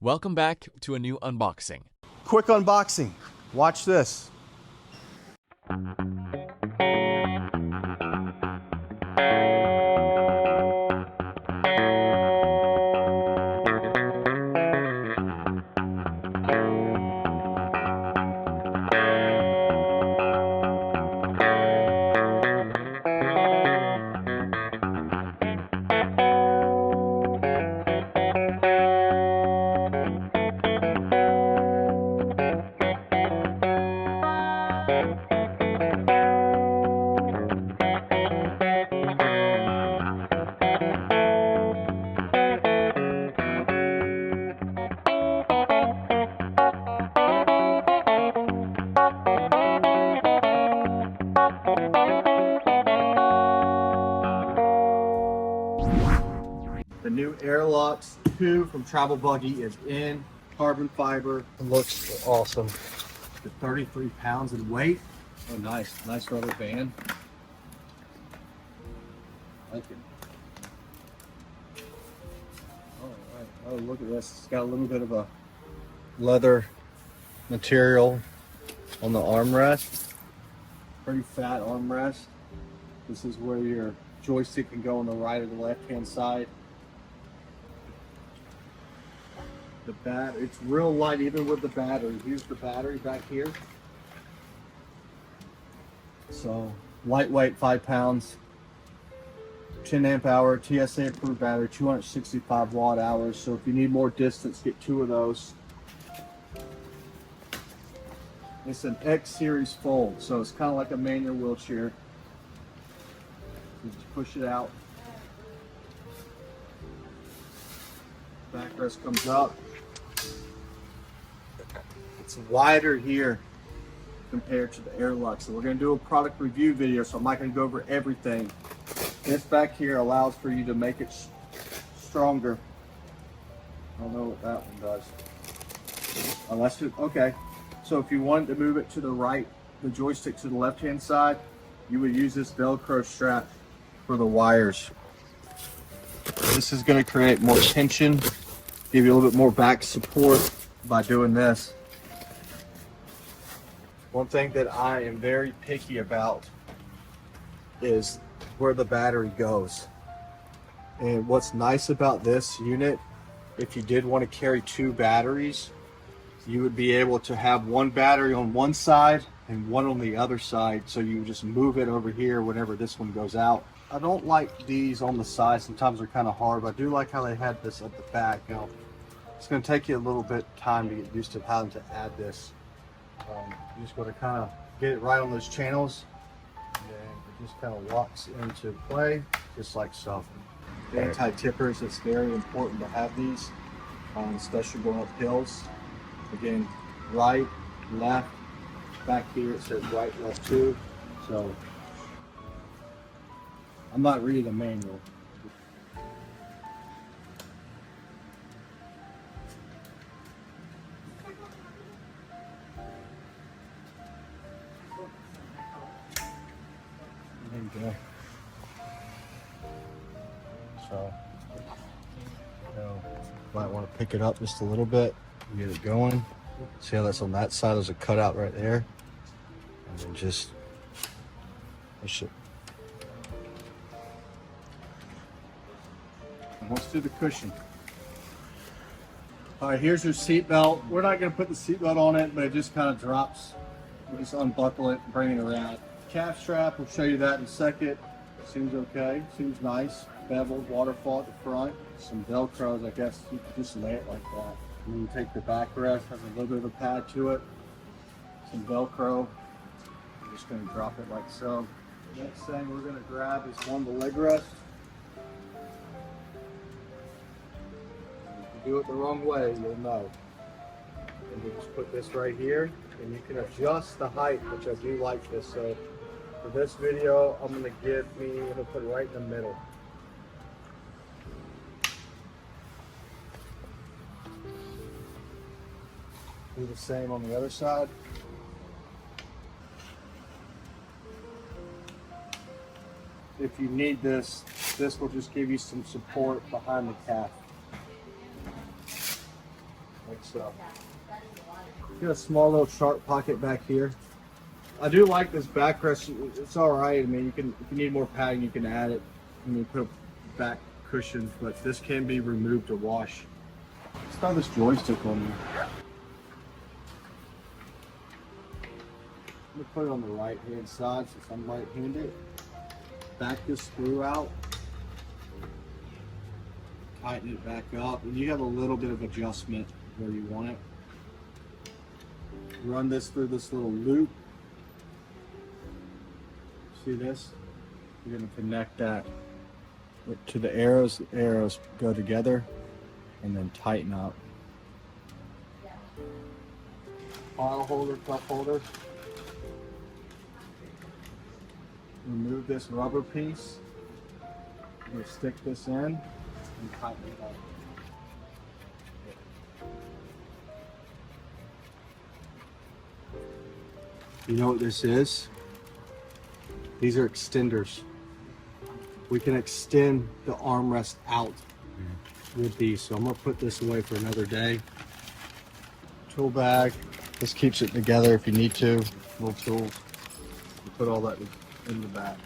Welcome back to a new unboxing. Quick unboxing. Watch this. The new Aerolux 2 from Travel Buggy is in carbon fiber. It looks awesome. It's 33 pounds in weight. Oh, nice rubber band. I like it. All right. Oh, look at this. It's got a little bit of a leather material on the armrest. Pretty fat armrest. This is where your joystick can go on the right or the left hand side. The battery, it's real light even with the battery. Here's the battery back here. So lightweight, 5 pounds, 10 amp hour, TSA approved battery, 265 watt hours. So if you need more distance, get 2 of those. It's an X series fold, so it's kind of like a manual wheelchair. Just push it out. Backrest comes up. It's wider here compared to the Aerolux. So we're going to do a product review video, so I'm not going to go over everything. This back here allows for you to make it stronger. I don't know what that one does. Unless it, okay. So if you wanted to move it to the right, the joystick to the left-hand side, you would use this Velcro strap for the wires. This is going to create more tension, give you a little bit more back support by doing this. One thing that I am very picky about is where the battery goes. And what's nice about this unit, if you did want to carry 2 batteries, you would be able to have 1 battery on one side and 1 on the other side. So you just move it over here whenever this one goes out. I don't like these on the side. Sometimes they're kind of hard, but I do like how they had this at the back. You know, it's going to take you a little bit time to get used to how to add this. You just got to kind of get it right on those channels, and then it just kind of walks into play, just like so. The anti-tippers, it's very important to have these, especially going up hills. Again, right, left, back here it says right, left too. So I'm not reading the manual. There you go. So, might want to pick it up just a little bit and get it going. See how that's on that side? There's a cutout right there. And then just push it. And let's do the cushion. All right, here's your seat belt. We're not going to put the seat belt on it, but it just kind of drops. We just unbuckle it and bring it around. Calf strap, we'll show you that in a second. Seems okay, seems nice. Beveled waterfall at the front. Some Velcros, I guess you could just lay it like that. And you take the backrest, has a little bit of a pad to it. Some Velcro. I'm just going to drop it like so. Next thing we're going to grab is one of the leg rests. If you do it the wrong way, you'll know. And you just put this right here, and you can adjust the height, which I do like this. So for this video, I'm going to put it right in the middle. Do the same on the other side. If you need this, this will just give you some support behind the calf. So, got a small little sharp pocket back here. I do like this backrest. It's all right. I mean, if you need more padding, you can add it. And you put a back cushion, but this can be removed to wash. Let's throw this joystick on you. I'm gonna put it on the right hand side since I'm right handed. Back this screw out. Tighten it back up, and you have a little bit of adjustment where you want it. Run this through this little loop. See this? You're going to connect that to the arrows. The arrows go together and then tighten up. File holder, cup holder. Remove this rubber piece. You stick this in and tighten it up. You know what this is? These are extenders. We can extend the armrest out with these. So I'm gonna put this away for another day. Tool bag. This keeps it together if you need to. Little tools. You put all that in the back.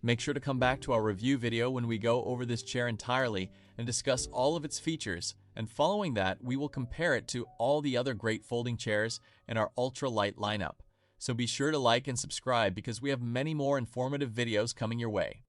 Make sure to come back to our review video when we go over this chair entirely and discuss all of its features, and following that, we will compare it to all the other great folding chairs in our Ultralight lineup. So be sure to like and subscribe because we have many more informative videos coming your way.